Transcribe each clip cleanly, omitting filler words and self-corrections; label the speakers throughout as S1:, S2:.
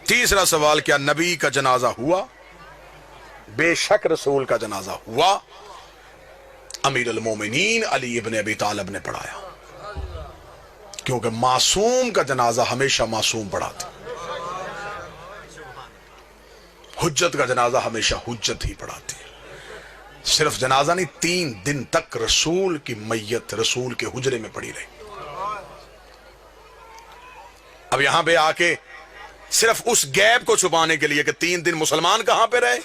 S1: تیسرا سوال، کیا نبی کا جنازہ ہوا؟ بے شک رسول کا جنازہ ہوا، امیر المومنین علی ابن ابی طالب نے پڑھایا، کیونکہ معصوم کا جنازہ ہمیشہ معصوم پڑھاتے، حجت کا جنازہ ہمیشہ حجت ہی پڑھاتی ہے۔ صرف جنازہ نہیں، 3 دن تک رسول کی میت رسول کے حجرے میں پڑی رہی۔ اب یہاں پہ آ کے صرف اس گیپ کو چھپانے کے لیے کہ 3 دن مسلمان کہاں پہ رہے،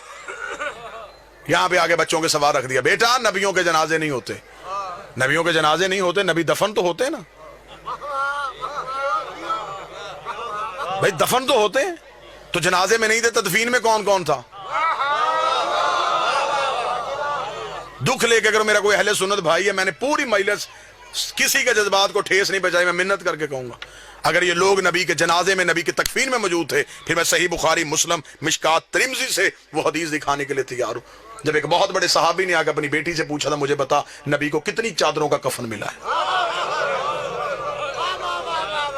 S1: یہاں پہ آگے بچوں کے سوال رکھ دیا، بیٹا نبیوں کے جنازے نہیں ہوتے، نبیوں کے جنازے نہیں ہوتے، نبی دفن تو ہوتے نا بھائی، دفن تو ہوتے ہیں، تو جنازے میں نہیں تھے، تدفین میں کون کون تھا؟ دکھ لے کے اگر میرا کوئی اہل سنت بھائی ہے، میں نے پوری مجلس کسی کے جذبات کو ٹھیس نہیں پہنچائی، میں منت کر کے کہوں گا اگر یہ لوگ نبی کے جنازے میں نبی کے تکفین میں موجود تھے، پھر میں صحیح بخاری مسلم مشکات ترمذی سے وہ حدیث دکھانے کے لیے تیار ہوں۔ جب ایک بہت بڑے صحابی نے آ کے اپنی بیٹی سے پوچھا تھا، مجھے بتا نبی کو کتنی چادروں کا کفن ملا ہے،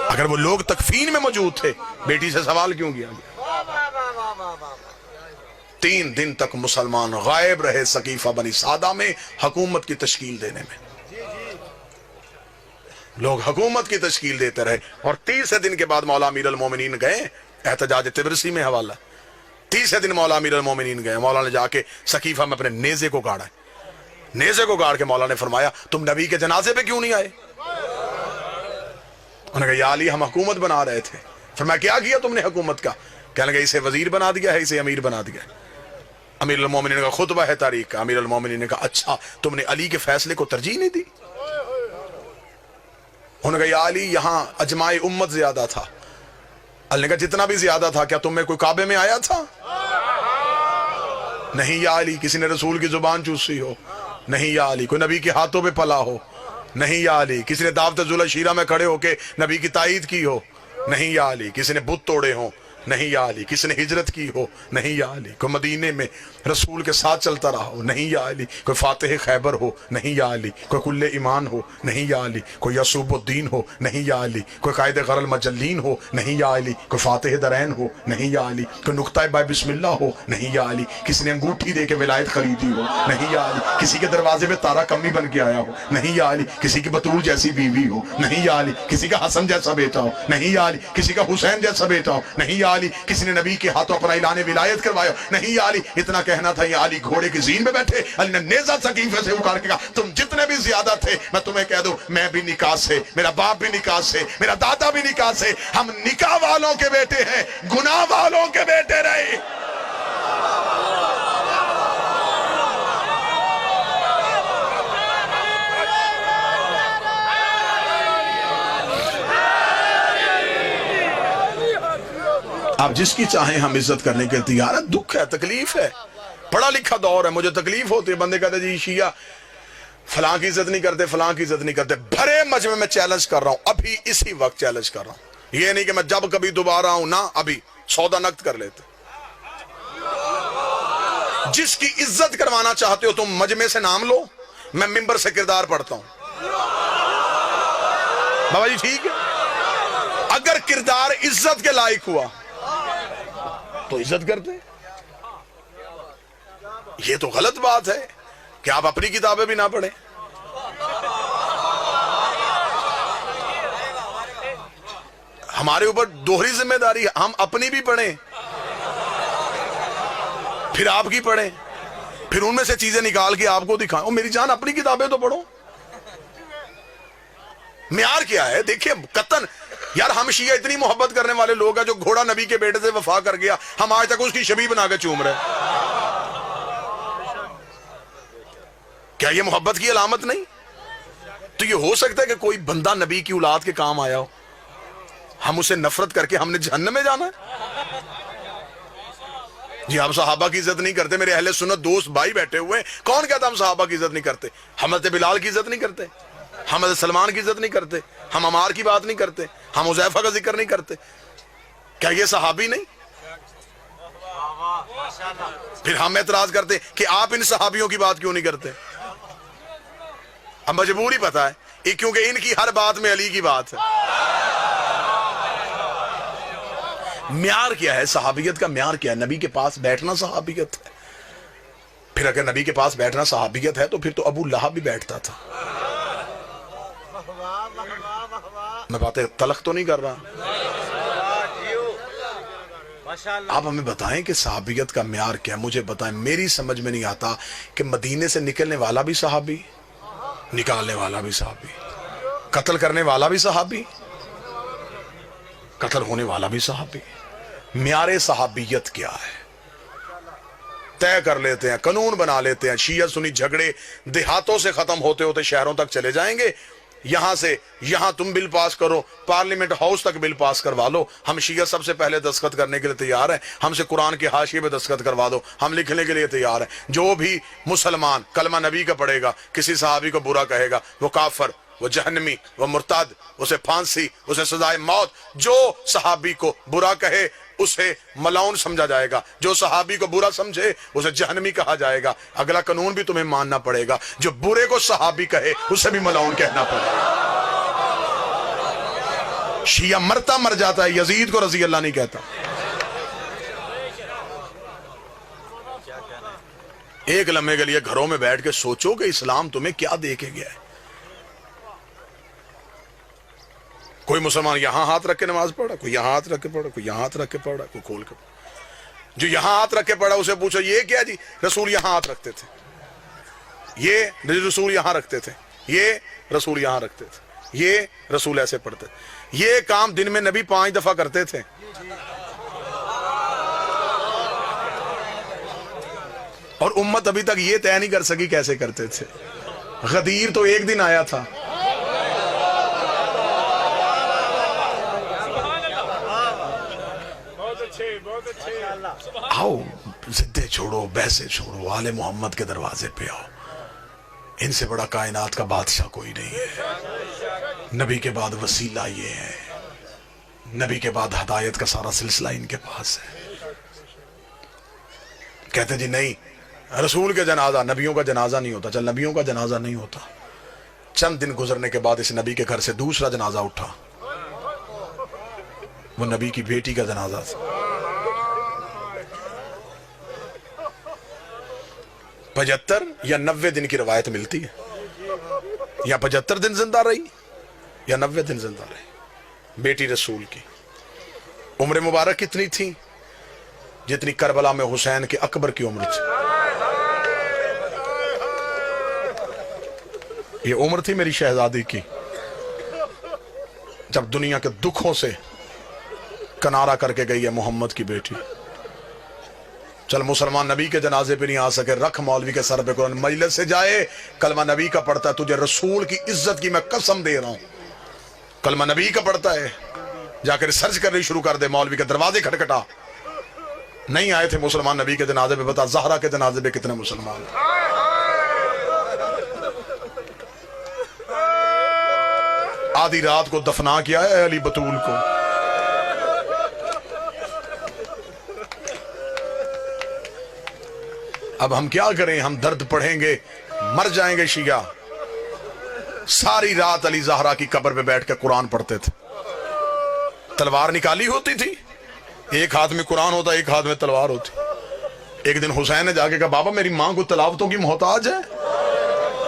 S1: اگر وہ لوگ تکفین میں موجود تھے، بیٹی سے سوال کیوں کیا گیا؟ 3 دن تک مسلمان غائب رہے سقیفہ بنی سعدہ میں حکومت کی تشکیل دینے میں، لوگ حکومت کی تشکیل دیتے رہے، اور 30 دن کے بعد مولا امیر المومنین گئے، احتجاج تبرسی میں حوالہ، 30 دن مولا امیر المومنین گئے، مولا نے جا کے سقیفہ میں اپنے نیزے کو گاڑا ہے، نیزے کو گاڑ کے مولا نے فرمایا تم نبی کے جنازے پہ کیوں نہیں آئے؟ انہوں نے کہا یا علی ہم حکومت بنا رہے تھے۔ فرمایا کیا کیا تم نے حکومت کا؟ کہنے لگا اسے وزیر بنا دیا ہے، اسے امیر بنا دیا ہے۔ امیر المومنین کا خطبہ ہے تاریخ کا، امیر المومنین نے کہا اچھا تم نے علی کے فیصلے کو ترجیح نہیں دی؟ انہوں نے کہا یا علی یہاں اجماع امت زیادہ تھا۔ علی نے کہا جتنا بھی زیادہ تھا کیا تم میں کوئی کعبے میں آیا تھا؟ نہیں یا علی کسی نے رسول کی زبان چوسی ہو، نہیں یا علی کوئی نبی کے ہاتھوں پہ پلا ہو، نہیں یا علی کسی نے دعوت ذوالعشیرہ میں کھڑے ہو کے نبی کی تائید کی ہو، نہیں یا علی کسی نے بت توڑے ہوں، نہیں یا علی کسی نے ہجرت کی ہو، نہیں یا علی کوئی مدینے میں رسول کے ساتھ چلتا رہا ہو، نہیں یا علی کوئی فاتح خیبر ہو، نہیں یا علی کوئی کل ایمان ہو، نہیں یا علی کوئی یعصوب الدین ہو، نہیں یا علی کوئی قائد غر المجلین ہو، نہیں یا علی کوئی فاتح درین ہو، نہیں یا علی کوئی نقطہ بائے بسم اللہ ہو، نہیں یا علی کسی نے انگوٹھی دے کے ولایت خریدی ہو، نہیں یا علی کسی کے دروازے پہ تارا کمی بن کے آیا ہو، نہیں یا علی کسی کی بطول جیسی بیوی ہو، نہیں یا علی کسی کا حسن جیسا بیٹا ہو، نہیں یا علی کسی کا حسین جیسا بیٹا ہو، نہیں یا علی کسی نے نبی کے ہاتھوں اپنا اعلان ولایت کروایا، نہیں یا علی اتنا کہنا تھا یا علی گھوڑے کی زین میں بیٹھے، علی نے نیزہ سقیفے سے اٹھا کے کہا تم جتنے بھی زیادہ تھے میں تمہیں کہہ دوں میں بھی نکاح سے، میرا باپ بھی نکاح سے، میرا دادا بھی نکاح سے، ہم نکاح والوں کے بیٹے ہیں، گناہ والوں کے بیٹے رہے۔ آپ جس کی چاہیں ہم عزت کرنے کے تیار ہیں، دکھ ہے، تکلیف ہے، پڑھا لکھا دور ہے، مجھے تکلیف ہوتی ہے، بندے کہتے جی شیعہ فلاں کی عزت نہیں کرتے، فلاں کی عزت نہیں کرتے، بھرے مجمع میں چیلنج کر رہا ہوں، ابھی اسی وقت چیلنج کر رہا ہوں، یہ نہیں کہ میں جب کبھی دوبارہ ہوں، نہ ابھی سودا نقد کر لیتے۔ جس کی عزت کروانا چاہتے ہو تم مجمع سے نام لو، میں ممبر سے کردار پڑھتا ہوں۔ بابا جی ٹھیک ہے، اگر کردار عزت کے لائق ہوا تو عزت کرتے، یہ تو غلط بات ہے کہ آپ اپنی کتابیں بھی نہ پڑھیں۔ ہمارے اوپر دوہری ذمہ داری ہے، ہم اپنی بھی پڑھیں پھر آپ کی پڑھیں، پھر ان میں سے چیزیں نکال کے آپ کو دکھائیں۔ میری جان اپنی کتابیں تو پڑھو، معیار کیا ہے؟ دیکھیں قطن یار ہم شیعہ اتنی محبت کرنے والے لوگ ہیں، جو گھوڑا نبی کے بیٹے سے وفا کر گیا ہم آج تک اس کی شبیہ بنا کے چوم رہے، کیا یہ محبت کی علامت نہیں؟ تو یہ ہو سکتا ہے کہ کوئی بندہ نبی کی اولاد کے کام آیا ہو، ہم اسے نفرت کر کے ہم نے جہنم میں جانا ہے؟ جی ہم صحابہ کی عزت نہیں کرتے، میرے اہل سنت دوست بھائی بیٹھے ہوئے ہیں، کون کہتا ہم صحابہ کی عزت نہیں کرتے؟ حضرت بلال کی عزت نہیں کرتے، ہم حضرت سلمان کی عزت نہیں کرتے، ہم عمار کی بات نہیں کرتے، ہم حذیفہ کا ذکر نہیں کرتے، کیا یہ صحابی نہیں؟ پھر ہم اعتراض کرتے کہ آپ ان صحابیوں کی بات کیوں نہیں کرتے؟ اب مجبوری پتہ ہے کیونکہ ان کی ہر بات میں علی کی بات ہے، معیار کیا ہے صحابیت کا؟ معیار کیا ہے؟ نبی کے پاس بیٹھنا صحابیت ہے. پھر اگر نبی کے پاس بیٹھنا صحابیت ہے تو پھر تو ابو لہب بھی بیٹھتا تھا. میں باتیں تلخ تو نہیں کر رہا. آپ ہمیں بتائیں کہ صحابیت کا معیار کیا ہے. مجھے بتائیں, میری سمجھ میں نہیں آتا کہ مدینے سے نکلنے والا بھی صحابی, نکالنے والا بھی صحابی, قتل کرنے والا بھی صحابی, قتل ہونے والا بھی صحابی. معیار صحابیت کیا ہے طے کر لیتے ہیں, قانون بنا لیتے ہیں. شیعہ سنی جھگڑے دیہاتوں سے ختم ہوتے ہوتے شہروں تک چلے جائیں گے. یہاں سے یہاں تم بل پاس کرو, پارلیمنٹ ہاؤس تک بل پاس کروا لو. ہم شیعہ سب سے پہلے دستخط کرنے کے لیے تیار ہیں. ہم سے قرآن کے حاشیے پہ دستخط کروا دو, ہم لکھنے کے لیے تیار ہیں. جو بھی مسلمان کلمہ نبی کا پڑھے گا, کسی صحابی کو برا کہے گا, وہ کافر, وہ جہنمی, وہ مرتد, اسے پھانسی, اسے سزائے موت. جو صحابی کو برا کہے اسے ملعون سمجھا جائے گا, جو صحابی کو برا سمجھے اسے جہنمی کہا جائے گا. اگلا قانون بھی تمہیں ماننا پڑے گا, جو برے کو صحابی کہے اسے بھی ملعون کہنا پڑے گا. شیعہ مرتا مر جاتا ہے, یزید کو رضی اللہ نہیں کہتا. ایک لمحے کے لیے گھروں میں بیٹھ کے سوچو کہ اسلام تمہیں کیا دے کے گیا ہے. کوئی مسلمان یہاں ہاتھ رکھ کے نماز پڑھا, کوئی یہاں ہاتھ رکھ کے پڑھا, کوئی یہاں ہاتھ رکھ کے پڑھا, کوئی کھول کے پڑھا. جو یہاں ہاتھ رکھ کے پڑھا اسے پوچھو یہ کیا جی؟ رسول یہاں ہاتھ رکھتے تھے, یہ رسول یہاں رکھتے تھے, یہ رسول یہاں رکھتے تھے, یہ رسول ایسے پڑھتے تھے. یہ کام دن میں نبی 5 دفعہ کرتے تھے. اور امت ابھی تک یہ طے نہیں کر سکی کیسے کرتے تھے. غدیر تو ایک دن آیا تھا, آؤ زدے چھوڑو, بحثیں چھوڑو, آل محمد کے دروازے پہ آؤ. ان سے بڑا کائنات کا بادشاہ کوئی نہیں ہے. نبی کے بعد وسیلہ یہ ہے, نبی کے بعد ہدایت کا سارا سلسلہ ان کے پاس ہے. کہتے جی نہیں, رسول کے جنازہ, نبیوں کا جنازہ نہیں ہوتا. چل نبیوں کا جنازہ نہیں ہوتا, چند دن گزرنے کے بعد اس نبی کے گھر سے دوسرا جنازہ اٹھا, وہ نبی کی بیٹی کا جنازہ تھا. 75 یا 90 دن کی روایت ملتی ہے, یا 75 دن زندہ رہی یا 90 دن زندہ رہی. بیٹی رسول کی عمر مبارک کتنی تھی؟ جتنی کربلا میں حسین کے اکبر کی عمر تھی. یہ عمر تھی میری شہزادی کی جب دنیا کے دکھوں سے کنارہ کر کے گئی ہے محمد کی بیٹی. چل مسلمان نبی کے جنازے پہ نہیں آ سکے, رکھ مولوی کے سر پہ قرآن, مجلس سے جائے کلمہ نبی کا پڑھتا ہے. تجھے رسول کی عزت کی میں قسم دے رہا ہوں, کلمہ نبی کا پڑھتا ہے. جا کے ریسرچ کرنی شروع کر دے, مولوی کے دروازے کھٹکھٹا. نہیں آئے تھے مسلمان نبی کے جنازے پہ, بتا زہرا کے جنازے پہ کتنے مسلمان. آدھی رات کو دفنا کیا ہے علی بطول کو. اب ہم کیا کریں, ہم درد پڑھیں گے, مر جائیں گے. شیعہ ساری رات علی زہرا کی قبر پہ بیٹھ کے قرآن پڑھتے تھے. تلوار نکالی ہوتی تھی, ایک ہاتھ میں قرآن ہوتا, ایک ہاتھ میں تلوار ہوتی. ایک دن حسین نے جا کے کہا بابا میری ماں کو تلاوتوں کی محتاج ہے.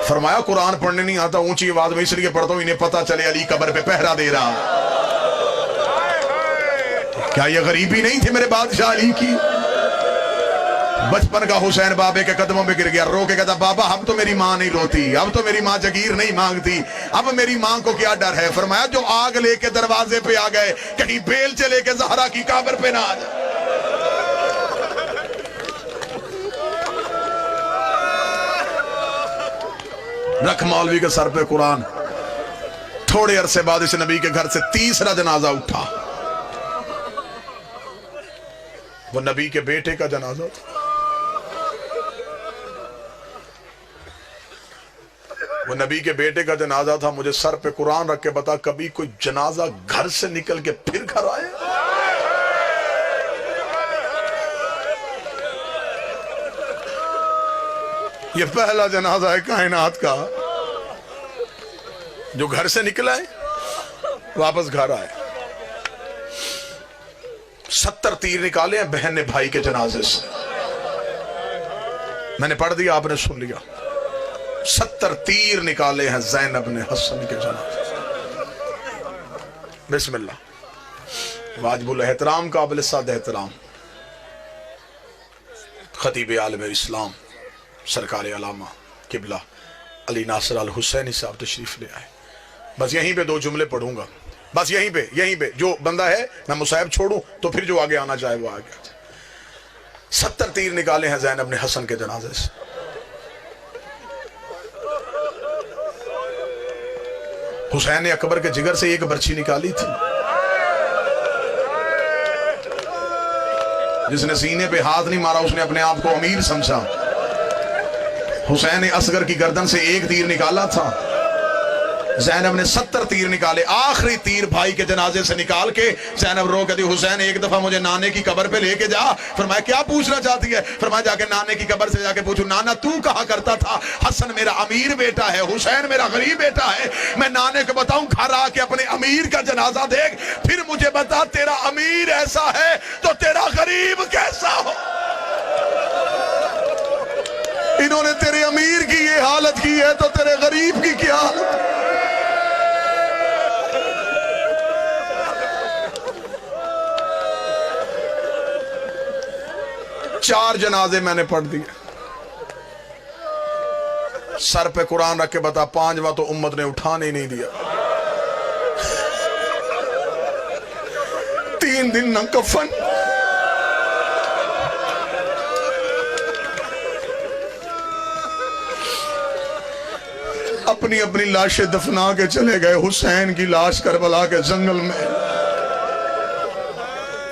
S1: فرمایا قرآن پڑھنے نہیں آتا, اونچی آواز میں اس لیے پڑھتا ہوں انہیں پتا چلے علی قبر پہ پہرا دے رہا. کیا یہ غریبی نہیں تھی میرے بادشاہ علی کی؟ بچپن کا حسین بابے کے قدموں پہ گر گیا, رو کے کہتا بابا اب تو میری ماں نہیں روتی, اب تو میری ماں جگیر نہیں مانگتی, اب میری ماں کو کیا ڈر ہے. فرمایا جو آگ لے کے دروازے پہ آ گئے, کہیں بیل چلے کے زہرا کی قبر پہ نہ آ جائے. رکھ مولوی کے سر پہ قرآن. تھوڑے عرصے بعد اس نبی کے گھر سے تیسرا جنازہ اٹھا, وہ نبی کے بیٹے کا جنازہ تھا. وہ نبی کے بیٹے کا جنازہ تھا. مجھے سر پہ قرآن رکھ کے بتا کبھی کوئی جنازہ گھر سے نکل کے پھر گھر آئے؟ یہ پہلا جنازہ ہے کائنات کا جو گھر سے نکلا ہے واپس گھر آئے. 70 تیر نکالے ہیں بہن نے بھائی کے جنازے سے. میں نے پڑھ دیا، آپ نے سن لیا. 70 تیر نکالے ہیں زینب نے حسن کے جنازے سے. بسم اللہ. واجب الاحترام قابل صد احترام خطیب عالم اسلام سرکار علامہ قبلہ علی ناصر الحسینی صاحب تشریف لے آئے. بس یہیں پہ 2 جملے پڑھوں گا، بس یہیں پہ جو بندہ ہے میں مصاحب چھوڑوں تو پھر جو آگے آنا چاہے وہ آگے آ جائے. 70 تیر نکالے ہیں زینب نے حسن کے جنازے سے. حسین نے اکبر کے جگر سے ایک برچھی نکالی تھی. جس نے سینے پہ ہاتھ نہیں مارا اس نے اپنے آپ کو امیر سمجھا. حسین نے اصغر کی گردن سے ایک تیر نکالا تھا، زینب نے 70 تیر نکالے. آخری تیر بھائی کے جنازے سے نکال کے زینب رو کہتی حسین ایک دفعہ مجھے نانے کی قبر پہ لے کے جا. فرمایا کیا پوچھنا چاہتی ہے؟ فرمایا جا کے نانے کی قبر سے جا کے پوچھو نانا تو کہا کرتا تھا حسن میرا امیر بیٹا ہے، حسین میرا غریب بیٹا ہے. میں نانے کو بتاؤں گھر آ کے اپنے امیر کا جنازہ دیکھ، پھر مجھے بتا تیرا امیر ایسا ہے تو تیرا غریب کیسا ہو. انہوں نے تیرے امیر کی یہ حالت کی ہے تو تیرے غریب کی کیا حالت. 4 جنازے میں نے پڑھ دیے. سر پہ قرآن رکھ کے بتا 5واں تو امت نے اٹھانے ہی نہیں دیا. 3 دن نہ کفن، اپنی اپنی لاشیں دفنا کے چلے گئے. حسین کی لاش کربلا کے جنگل میں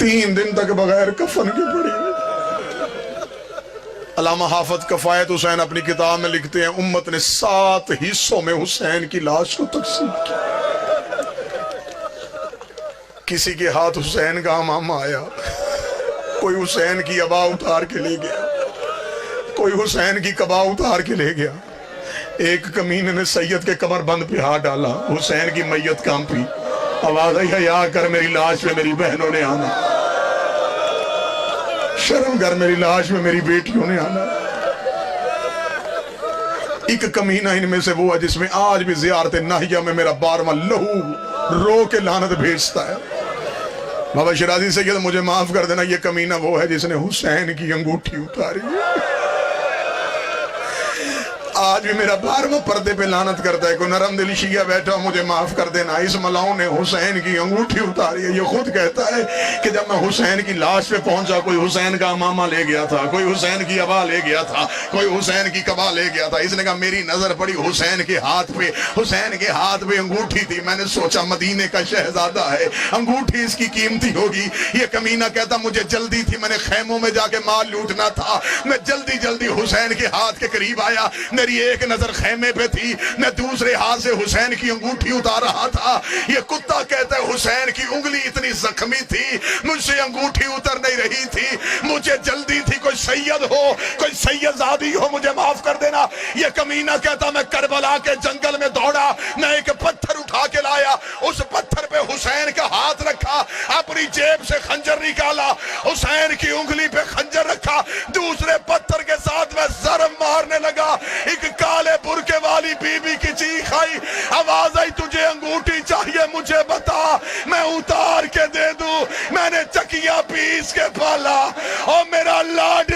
S1: 3 دن تک بغیر کفن کی پڑی. علامہ حافظ کفایت حسین اپنی کتاب میں لکھتے ہیں امت نے 7 حصوں میں حسین کی لاش کو تقسیم کیا. کسی کے ہاتھ حسین کا امامہ آیا، کوئی حسین کی عبا اتار کے لے گیا، کوئی حسین کی قبا اتار کے لے گیا. ایک کمینے نے سید کے کمر بند پہ ہاتھ ڈالا، حسین کی میت کانپی. آواز آئی حیا کر میری لاش پہ میری بہنوں نے آنا، شرم کر میری لاش میں میری بیٹیوں نے آنا. ایک کمینہ ان میں سے وہ ہے جس میں آج بھی زیارت ناہیہ میں میرا 12واں لہو رو کے لعنت بھیجتا ہے. بابا شرازی سید مجھے معاف کر دینا، یہ کمینہ وہ ہے جس نے حسین کی انگوٹھی اتاری. آج بھی میرا 12واں پردے پہ لعنت کرتا ہے. کوئی نرم دل شیعہ بیٹھا مجھے معاف کر دینا، اس ملاؤں نے حسین کی انگوٹھی اتاری ہے. یہ خود کہتا ہے کہ جب میں حسین کی لاش پہ پہنچا کوئی حسین کا امامہ لے گیا تھا، کوئی حسین کی عبا لے گیا تھا، کوئی حسین کی قبا لے گیا تھا. اس نے کہا میری نظر پڑی حسین کے ہاتھ پہ، حسین کے ہاتھ پہ انگوٹھی تھی. میں نے سوچا مدینے کا شہزادہ ہے، انگوٹھی اس کی قیمتی ہوگی. یہ کمینہ کہتا مجھے جلدی تھی، میں نے خیموں میں جا کے مال لوٹنا تھا. میں جلدی حسین کے ہاتھ کے قریب آیا، میری ایک نظر خیمے پہ تھی، میں دوسرے ہاتھ سے حسین کی انگوٹھی اتار رہا تھا. یہ کتا کہتا ہے حسین کی انگلی اتنی زخمی تھی مجھ سے انگوٹھی اتر نہیں رہی تھی، مجھے جلدی تھی. کوئی سید ہو، کوئی سید زادی ہو مجھے معاف کر دینا. یہ کمینہ کہتا میں کربلا کے جنگل میں دوڑا، میں ایک پتھر اٹھا کے لایا، اس پتھر پہ حسین کا ہاتھ رکھا، اپنی جیب سے خنجر نکالا، حسین کی انگلی پہ خنجر رکھا، دوسرے پتھر کے ساتھ میں ضرب مارنے لگا. ایک کالے برکے والی بی بی کی چیخ آئی، آواز آئی تجھے انگوٹھی چاہیے مجھے بتا میں اتار کے دے دوں. میں نے چکیاں پیس کے پالا اور میرا لاڈ